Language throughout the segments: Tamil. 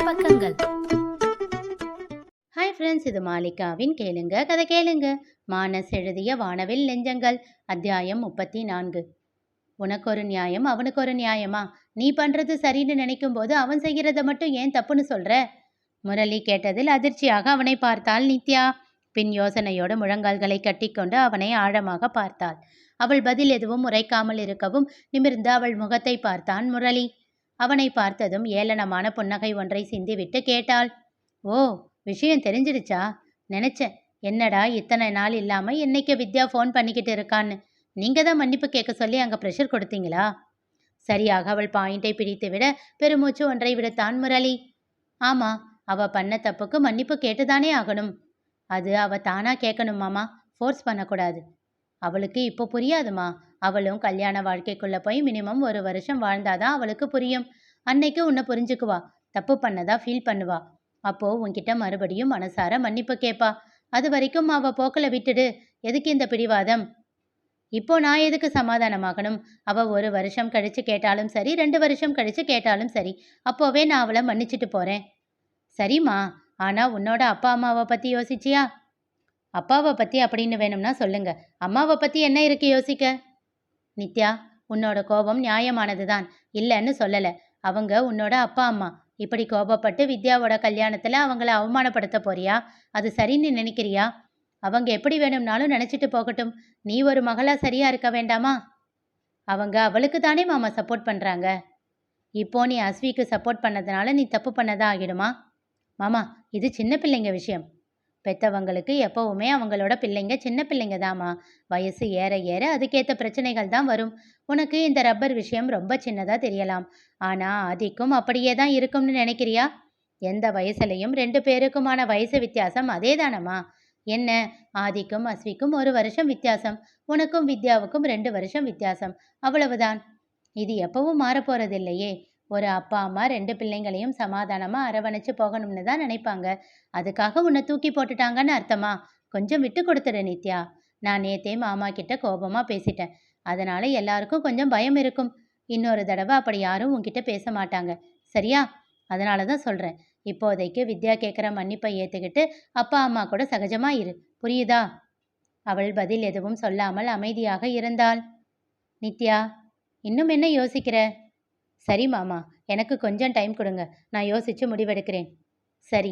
பக்கங்கள். ஹாய் ஃப்ரெண்ட்ஸ், இது மாலிகாவின் கேளுங்க கதை கேளுங்க. மானஸ் எழுதிய வானவில் நெஞ்சங்கள், அத்தியாயம் 34. உனக்கு ஒரு நியாயம், அவனுக்கு ஒரு நியாயமா? நீ பண்றது சரின்னு நினைக்கும் போது அவன் செய்கிறத மட்டும் ஏன் தப்புன்னு சொல்ற? முரளி கேட்டதில் அதிர்ச்சியாக அவனை பார்த்தாள் நித்யா. பின் யோசனையோடு முழங்கால்களை கட்டிக்கொண்டு அவனை ஆழமாக பார்த்தாள். அவள் பதில் எதுவும் உரைக்காமல் இருக்கவும் நிமிர்ந்து அவள் முகத்தை பார்த்தான் முரளி. அவனை பார்த்ததும் ஏளனமான புன்னகை ஒன்றை சிந்திவிட்டு கேட்டாள், ஓ, விஷயம் தெரிஞ்சிடுச்சா? நினைச்சேன். என்னடா இத்தனை நாள் இல்லாம என்னைக்கு வித்யா ஃபோன் பண்ணிக்கிட்டு இருக்கான்னு. நீங்க தான் மன்னிப்பு கேட்க சொல்லி அங்க ப்ரெஷர் கொடுத்தீங்களா? சரியாக அவள் பாயிண்டை பிடித்து விட பெருமூச்சு ஒன்றை விடுத்தான் முரளி. ஆமா, அவ பண்ண தப்புக்கு மன்னிப்பு கேட்டுதானே ஆகணும். அது அவ தானா கேட்கணும் மாமா, ஃபோர்ஸ் பண்ணக்கூடாது. அவளுக்கு இப்போ புரியாதுமா. அவளும் கல்யாண வாழ்க்கைக்குள்ள போய் மினிமம் 1 வருஷம் வாழ்ந்தாதான் அவளுக்கு புரியும். அன்னைக்கு உன்னை புரிஞ்சுக்குவா. தப்பு பண்ணதா ஃபீல் பண்ணுவா. அப்போ உன்கிட்ட மறுபடியும் மனசார மன்னிப்பு கேட்பா. அது வரைக்கும் அவ போக்கில் விட்டுடு. எதுக்கு இந்த பிடிவாதம்? இப்போ நான் எதுக்கு சமாதானமாகணும்? அவ 1 வருஷம் கழிச்சு கேட்டாலும் சரி, 2 வருஷம் கழிச்சு கேட்டாலும் சரி, அப்போவே நான் அவளை மன்னிச்சுட்டு போறேன். சரிம்மா, ஆனா உன்னோட அப்பா அம்மாவை பத்தி யோசிச்சியா? அப்பாவை பத்தி அப்படின்னு வேணும்னா சொல்லுங்க. அம்மாவை பத்தி என்ன இருக்கு யோசிக்க? நித்யா, உன்னோட கோபம் நியாயமானதுதான், இல்லைன்னு சொல்லல. அவங்க உன்னோட அப்பா அம்மா. இப்படி கோபப்பட்டு வித்யாவோட கல்யாணத்துல அவங்கள அவமானப்படுத்த போறியா? அது சரின்னு நினைக்கிறியா? அவங்க எப்படி வேணும்னாலும் நினைச்சிட்டு போகட்டும். நீ ஒரு மகளா சரியா இருக்க வேண்டாமா? அவங்க அவளுக்கு தானே மாமா சப்போர்ட் பண்றாங்க. இப்போ நீ அஸ்விக்கு சப்போர்ட் பண்ணதுனால நீ தப்பு பண்ணதா ஆகிடுமா? மாமா, இது சின்ன பிள்ளைங்க விஷயம். பெத்தவங்களுக்கு எப்பவுமே அவங்களோட பிள்ளைங்க சின்ன பிள்ளைங்க தாமா. வயசு ஏற ஏற அதுக்கேற்ற பிரச்சனைகள் தான் வரும். உனக்கு இந்த ரப்பர் விஷயம் ரொம்ப சின்னதா தெரியலாம். ஆனா ஆதிக்கும் அப்படியே தான் இருக்கும்னு நினைக்கிறியா? எந்த வயசுலையும் 2 பேருக்குமான வயசு வித்தியாசம் அதே தானம்மா. என்ன, ஆதிக்கும் அஸ்விக்கும் 1 வருஷம் வித்தியாசம், உனக்கும் வித்யாவுக்கும் 2 வருஷம் வித்தியாசம், அவ்வளவுதான். இது எப்பவும் மாறப்போறதில்லையே. ஒரு அப்பா அம்மா 2 பிள்ளைங்களையும் சமாதானமா அரவணைச்சு போகணும்னு தான் நினைப்பாங்க. அதுக்காக உன்னை தூக்கி போட்டுட்டாங்கன்னு அர்த்தமா? கொஞ்சம் விட்டு கொடுத்துடு நித்யா. நான் நேத்தே மாமா கிட்ட கோபமா பேசிட்டேன். அதனால எல்லாருக்கும் கொஞ்சம் பயம் இருக்கும். இன்னொரு தடவை அப்படி யாரும் உன்கிட்ட பேச மாட்டாங்க, சரியா? அதனால தான் சொல்றேன். இப்போதைக்கு வித்யா கேட்குற மன்னிப்பை ஏத்துக்கிட்டு அப்பா அம்மா கூட சகஜமா இரு, புரியுதா? அவள் பதில் எதுவும் சொல்லாமல் அமைதியாக இருந்தாள். நித்யா, இன்னும் என்ன யோசிக்கிற? சரி மாமா, எனக்கு கொஞ்சம் டைம் கொடுங்க, நான் யோசிச்சு முடிவெடுக்கிறேன். சரி.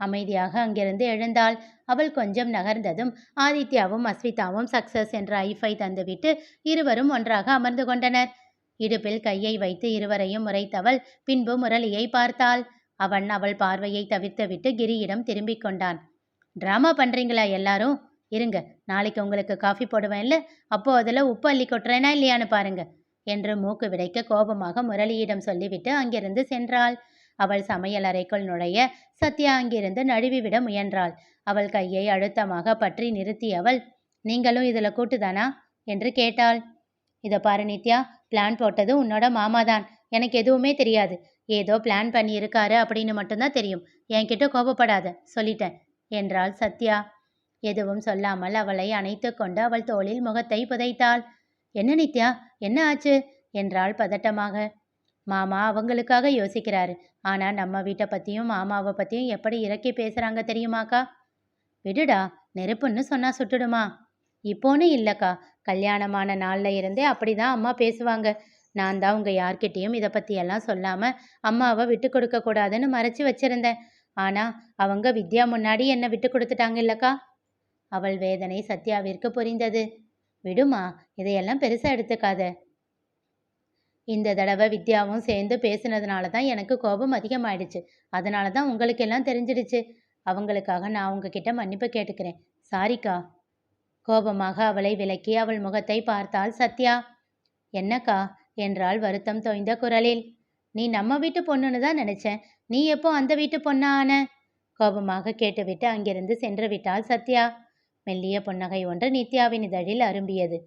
அமைதியாக அங்கிருந்து எழுந்தாள். அவள் கொஞ்சம் நகர்ந்ததும் ஆதித்யாவும் அஸ்விதாவும் சக்சஸ் என்ற ஐஃபை தந்துவிட்டு இருவரும் ஒன்றாக அமர்ந்து கொண்டனர். இடுப்பில் கையை வைத்து இருவரையும் முறைத்தவள் பின்பு முரளியை பார்த்தாள். அவன் அவள் பார்வையை தவிர்த்துவிட்டு கிரியிடம் திரும்பிக் கொண்டான். டிராமா பண்றீங்களா எல்லாரும்? இருங்க, நாளைக்கு உங்களுக்கு காஃபி போடுவேன்ல, அப்போ அதில் உப்பு அள்ளி கொட்டுறேனா இல்லையான்னு பாருங்க என்று மூக்கு விடைக்க கோபமாக முரளியிடம் சொல்லிவிட்டு அங்கிருந்து சென்றாள். அவள் சமையல் அறைக்குள் நுழைய சத்யா அங்கிருந்து நழுவிவிட முயன்றாள். அவள் கையை அழுத்தமாக பற்றி நிறுத்தியவள், நீங்களும் இதில் கூட்டுதானா என்று கேட்டாள். இதை பாரு நித்யா, பிளான் போட்டது உன்னோட மாமாதான். எனக்கு எதுவுமே தெரியாது. ஏதோ பிளான் பண்ணி இருக்காரு அப்படின்னு மட்டும்தான் தெரியும். என்கிட்ட கோபப்படாத, சொல்லிட்டேன் என்றாள் சத்யா. எதுவும் சொல்லாமல் அவளை அணைத்து கொண்டு அவள் தோளில் முகத்தை புதைத்தாள். என்ன நித்யா, என்ன ஆச்சு என்றாள் பதட்டமாக. மாமா அவங்களுக்காக யோசிக்கிறாரு. ஆனா நம்ம வீட்டை பத்தியும் மாமாவை பத்தியும் எப்படி இறக்கி பேசுறாங்க தெரியுமாக்கா? விடுடா, நெருப்புன்னு சொன்னா சுட்டுடுமா? இப்போன்னு இல்லக்கா, கல்யாணமான நாள்ல இருந்தே அப்படிதான் அம்மா பேசுவாங்க. நான் தான் உங்க யார்கிட்டையும் இதை பத்தியெல்லாம் சொல்லாம அம்மாவை விட்டு கொடுக்க கூடாதுன்னு மறைச்சு வச்சிருந்தேன். ஆனா அவங்க வித்யா முன்னாடி என்னை விட்டு கொடுத்துட்டாங்க இல்லக்கா. அவள் வேதனை சத்யாவிற்கு புரிந்தது. விடுமா, இதையெல்லாம் பெருசா எடுத்துக்காத. இந்த தடவை வித்யாவும் சேர்ந்து பேசுனதுனால தான் எனக்கு கோபம் அதிகமாயிடுச்சு. அதனால தான் உங்களுக்கு எல்லாம் தெரிஞ்சிடுச்சு. அவங்களுக்காக நான் உங்ககிட்ட மன்னிப்பு கேட்டுக்கிறேன். சாரிக்கா. கோபமாக அவளை விலக்கி அவள் முகத்தை பார்த்தாள் சத்யா. என்னக்கா என்றாள் வருத்தம் தோய்ந்த குரலில். நீ நம்ம வீட்டு பொண்ணுன்னு தான் நினைச்சேன். நீ எப்போ அந்த வீட்டு பொண்ணா ஆன? கோபமாக கேட்டுவிட்டு அங்கிருந்து சென்று விட்டாள் சத்யா. மெல்லிய புன்னகை ஒன்று நித்யாவின் இதழில் அரும்பியது.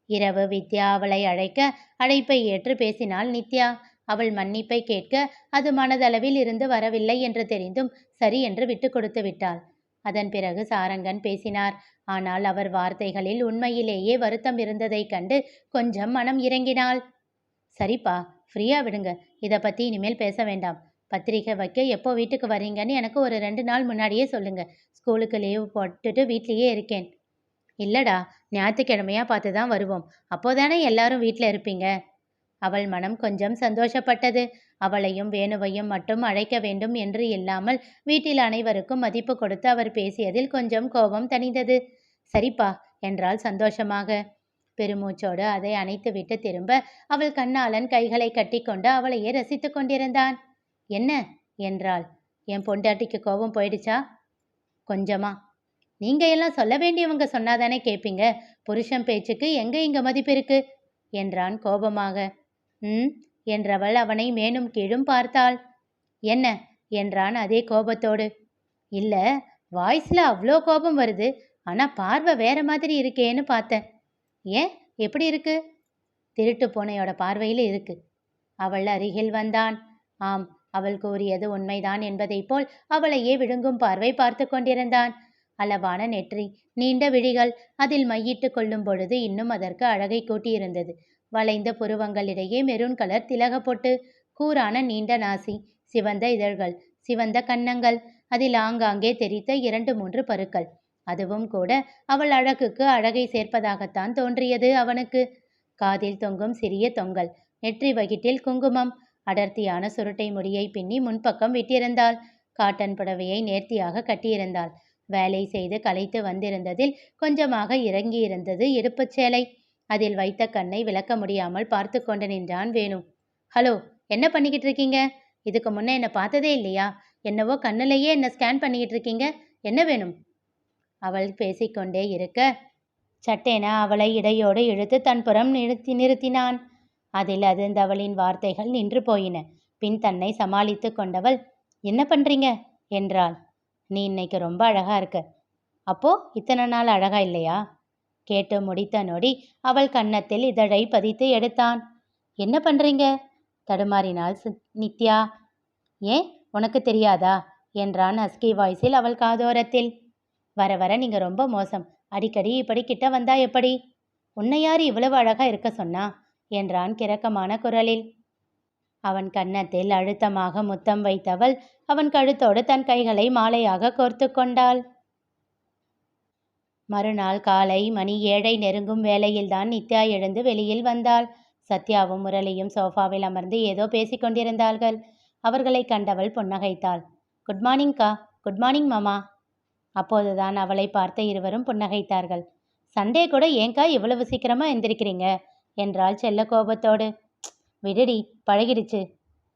இரவு வித்யா அவளை அழைக்க அழைப்பை ஏற்று பேசினாள் நித்யா. அவள் மன்னிப்பை கேட்க அது மனதளவில் இருந்து வரவில்லை என்று தெரிந்தும் சரி என்று விட்டு கொடுத்து விட்டாள். அதன் பிறகு சாரங்கன் பேசினார். ஆனால் அவர் வார்த்தைகளில் உண்மையிலேயே வருத்தம் இருந்ததைக் கண்டு கொஞ்சம் மனம் இறங்கினாள். சரிப்பா, ஃப்ரீயா விடுங்க, இதை பத்தி இனிமேல் பேச வேண்டாம். பத்திரிக்கை வைக்க எப்போ வீட்டுக்கு வர்றீங்கன்னு எனக்கு ஒரு 2 நாள் முன்னாடியே சொல்லுங்க. ஸ்கூலுக்கு லீவு போட்டுட்டு வீட்லேயே இருக்கேன். இல்லடா, ஞாயிற்றுக்கிழமையா பார்த்து தான் வருவோம். அப்போதானே எல்லாரும் வீட்டில் இருப்பீங்க. அவள் மனம் கொஞ்சம் சந்தோஷப்பட்டது. அவளையும் வேணுவையும் மட்டும் அழைக்க வேண்டும் என்று இல்லாமல் வீட்டில் அனைவருக்கும் மதிப்பு கொடுத்து அவர் பேசியதில் கொஞ்சம் கோபம் தணிந்தது. சரிப்பா என்றாள் சந்தோஷமாக. பெருமூச்சோடு அதை அணைத்துவிட்டு திரும்ப அவள் கண்ணாளன் கைகளை கட்டிக்கொண்டு அவளையே ரசித்து கொண்டிருந்தான். என்ன என்றாள். என் பொண்டாட்டிக்கு கோபம் போயிடுச்சா? கொஞ்சமா. நீங்க எல்லாம் சொல்ல வேண்டியவங்க சொன்னாதானே கேட்பீங்க. புருஷன் பேச்சுக்கு எங்க இங்க மதிப்பு இருக்கு என்றான் கோபமாக. என்றவள் அவனை மேலும் கீழும் பார்த்தாள். என்ன என்றான் அதே கோபத்தோடு. இல்ல, வாய்ஸ்ல அவ்வளோ கோபம் வருது. ஆனா பார்வை வேற மாதிரி இருக்கேன்னு பார்த்தேன். ஏன், எப்படி இருக்கு? திருட்டு பூனையோட பார்வையில் இருக்கு. அவள் அருகில் வந்தான். ஆம், அவள் கூறியது உண்மைதான் என்பதைப் போல் அவளையே விழுங்கும் பார்வை பார்த்து கொண்டிருந்தான். அளவான நெற்றி, நீண்ட விழிகள், அதில் மையிட்டு கொள்ளும் பொழுது இன்னும் அதற்கு அழகை கூட்டியிருந்தது. வளைந்த புருவங்களிடையே மெரூன் கலர் திலக பொட்டு, கூரான நீண்ட நாசி, சிவந்த இதழ்கள், சிவந்த கன்னங்கள், அதில் ஆங்காங்கே தெரித்த 2-3 பருக்கள். அதுவும் கூட அவள் அழகுக்கு அழகை சேர்ப்பதாகத்தான் தோன்றியது அவனுக்கு. காதில் தொங்கும் சிறிய தொங்கல், நெற்றி வகிட்டில் குங்குமம், அடர்த்தியான சுருட்டை முடியை பின்னி முன்பக்கம் விட்டிருந்தாள். காட்டன் புடவையை நேர்த்தியாக கட்டியிருந்தாள். வேலை செய்து களைத்து வந்திருந்ததில் கொஞ்சமாக இறங்கியிருந்தது இடுப்புச் சேலை. அதில் வைத்த கண்ணை விளக்க முடியாமல் பார்த்து கொண்டு நின்றான் வேணு. ஹலோ, என்ன பண்ணிக்கிட்டு இருக்கீங்க? இதுக்கு முன்னே என்னை பார்த்ததே இல்லையா? என்னவோ கண்ணிலேயே என்ன ஸ்கேன் பண்ணிக்கிட்டு இருக்கீங்க. என்ன வேணும்? அவள் பேசிக்கொண்டே இருக்க சட்டேன அவளை இடையோடு இழுத்து தன்புறம் நிறுத்தினான். அதில் அதிர்ந்தவளின் வார்த்தைகள் நின்று போயின. பின் தன்னை சமாளித்து கொண்டவள், என்ன பண்றீங்க என்றாள். நீ இன்னைக்கு ரொம்ப அழகா இருக்க. அப்போ இத்தனை நாள் அழகா இல்லையா? கேட்டு முடித்த நொடி அவள் கன்னத்தில் இதழை பதித்து எடுத்தான். என்ன பண்றீங்க தடுமாறினாள் நித்யா. ஏன், உனக்கு தெரியாதா என்றான் ஹஸ்கி வாய்ஸில் அவள் காதோரத்தில். வர வர நீங்க ரொம்ப மோசம். அடிக்கடி இப்படி கிட்ட வந்தா எப்படி? உன்னை யார் இவ்வளவு அழகா இருக்க சொன்னா என்றான் கிறக்கமான குரலில். அவன் கன்னத்தில் அழுத்தமாக முத்தம் வைத்தவள் அவன் கழுத்தோடு தன் கைகளை மாலையாக கோர்த்து கொண்டாள். மறுநாள் காலை மணி 7 நெருங்கும் வேளையில்தான் நித்யா எழுந்து வெளியில் வந்தாள். சத்யாவும் முரளியும் சோஃபாவில் அமர்ந்து ஏதோ பேசிக்கொண்டிருந்தார்கள். அவர்களை கண்டவள் புன்னகைத்தாள். குட் மார்னிங்க்கா. குட் மார்னிங் மாமா. அப்போதுதான் அவளை பார்த்த இருவரும் புன்னகைத்தார்கள். சண்டே கூட ஏங்கா இவ்வளவு சீக்கிரமா எந்திரிக்கிறீங்க என்றாள் செல்ல கோபத்தோடு. விடுடி, பழகிடுச்சு.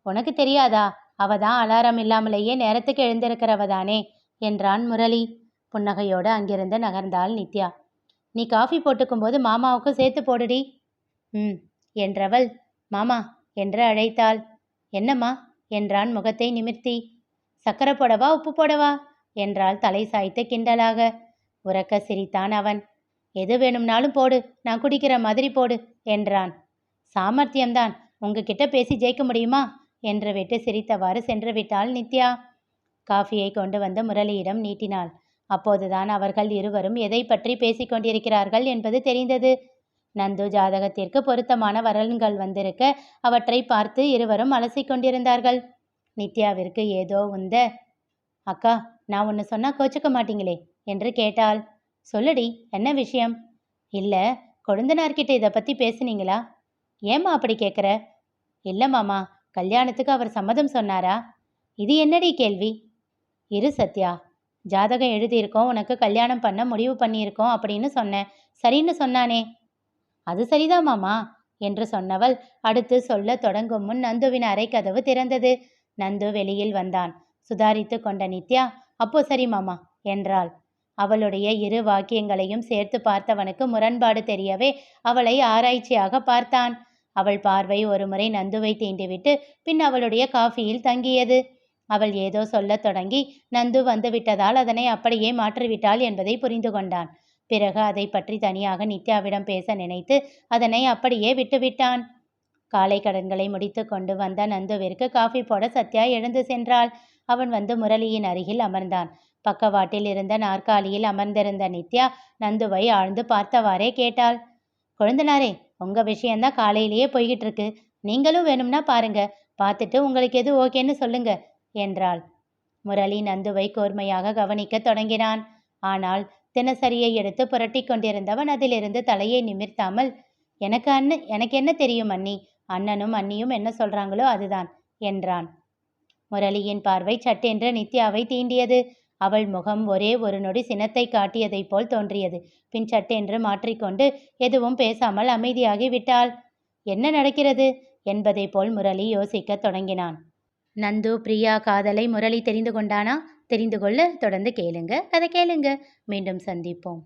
உனக்கு தெரியாதா? அவ தான் அலாரம் இல்லாமலேயே நேரத்துக்கு எழுந்திருக்கிறவ தானே என்றான் முரளி. புன்னகையோடு அங்கிருந்து நகர்ந்தாள் நித்யா. நீ காஃபி போட்டுக்கும்போது மாமாவுக்கு சேர்த்து போடுடி. என்றவள் மாமா என்று அழைத்தாள். என்னம்மா என்றான் முகத்தை நிமிர்த்தி. சக்கரை போடவா உப்பு போடவா என்றாள் தலை சாய்த்து கிண்டலாக. உரக்க சிரித்தான் அவன். எது வேணும்னாலும் போடு, நான் குடிக்கிற மாதிரி போடு என்றான். சாமர்த்தியம்தான், உங்ககிட்ட பேசி ஜெயிக்க முடியுமா என்று விட்டு சிரித்தவாறு சென்று விட்டாள் நித்யா. காஃபியை கொண்டு வந்து முரளியிடம் நீட்டினாள். அப்போதுதான் அவர்கள் இருவரும் எதை பற்றி பேசிக்கொண்டிருக்கிறார்கள் என்பது தெரிந்தது. நந்து ஜாதகத்திற்கு பொருத்தமான வரன்கள் வந்திருக்க அவற்றை பார்த்து இருவரும் அலசிக்கொண்டிருந்தார்கள். நித்யாவிற்கு ஏதோ உந்த. அக்கா, நான் ஒன்று சொன்னா கோச்சுக்க மாட்டீங்களே என்று கேட்டாள். சொல்லுடி, என்ன விஷயம்? இல்லை, கொழுந்தனார்கிட்ட இதை பற்றி பேசுனீங்களா? ஏம்மா அப்படி கேட்குற? இல்லை மாமா, கல்யாணத்துக்கு அவர் சம்மதம் சொன்னாரா? இது என்னடி கேள்வி? இரு சத்யா, ஜாதகம் எழுதியிருக்கோம், உனக்கு கல்யாணம் பண்ண முடிவு பண்ணியிருக்கோம் அப்படின்னு சொன்னேன். சரின்னு சொன்னானே. அது சரிதான் மாமா என்று சொன்னவள் அடுத்து சொல்ல தொடங்கும் முன் நந்துவின் அறை கதவு திறந்தது. நந்து வெளியில் வந்தான். சுதாரித்து கொண்ட நித்யா, அப்போ சரி மாமா என்றாள். அவளுடைய இரு வாக்கியங்களையும் சேர்த்து பார்த்தவனுக்கு முரண்பாடு தெரியவே அவளை ஆராய்ச்சியாக பார்த்தான். அவள் பார்வை ஒருமுறை நந்துவை தீண்டிவிட்டு பின் அவளுடைய காஃபியில் தங்கியது. அவள் ஏதோ சொல்லத் தொடங்கி நந்து வந்துவிட்டதால் அதனை அப்படியே மாற்றிவிட்டாள் என்பதை புரிந்து கொண்டான். பிறகு அதை பற்றி தனியாக நித்யாவிடம் பேச நினைத்து அதனை அப்படியே விட்டுவிட்டான். காலை கடன்களை முடித்து கொண்டு வந்த நந்துவிற்கு காஃபி போட சத்யா எழுந்து சென்றாள். அவன் வந்து முரளியின் அருகில் அமர்ந்தான். பக்கவாட்டில் இருந்த நாற்காலியில் அமர்ந்திருந்த நித்யா நந்துவை ஆழ்ந்து பார்த்தவாறே கேட்டாள். கொழுந்தனாரே, உங்க விஷயந்தான் காலையிலேயே போய்கிட்டு இருக்கு. நீங்களும் வேணும்னா பாருங்க, பார்த்துட்டு உங்களுக்கு எது ஓகேன்னு சொல்லுங்க என்றாள். முரளி நந்துவை கூர்மையாக கவனிக்கத் தொடங்கினான். ஆனால் தினசரியை எடுத்து புரட்டி கொண்டிருந்தவன் அதிலிருந்து தலையை நிமிர்த்தாமல், எனக்கு என்ன தெரியும் அண்ணி, அண்ணனும் அண்ணியும் என்ன சொல்றாங்களோ அதுதான் என்றான். முரளியின் பார்வை சட்டென்று நித்யாவை தீண்டியது. அவள் முகம் ஒரே ஒரு நொடி சினத்தை காட்டியதைப் போல் தோன்றியது. பின் சட்டென்று மாற்றிக்கொண்டு எதுவும் பேசாமல் அமைதியாகி விட்டாள். என்ன நடக்கிறது என்பதை போல் முரளி யோசிக்கத் தொடங்கினான். நந்து பிரியா காதலை முரளி தெரிந்து கொண்டானா? தெரிந்து கொள்ள தொடர்ந்து கேளுங்க. கதை கேளுங்க. மீண்டும் சந்திப்போம்.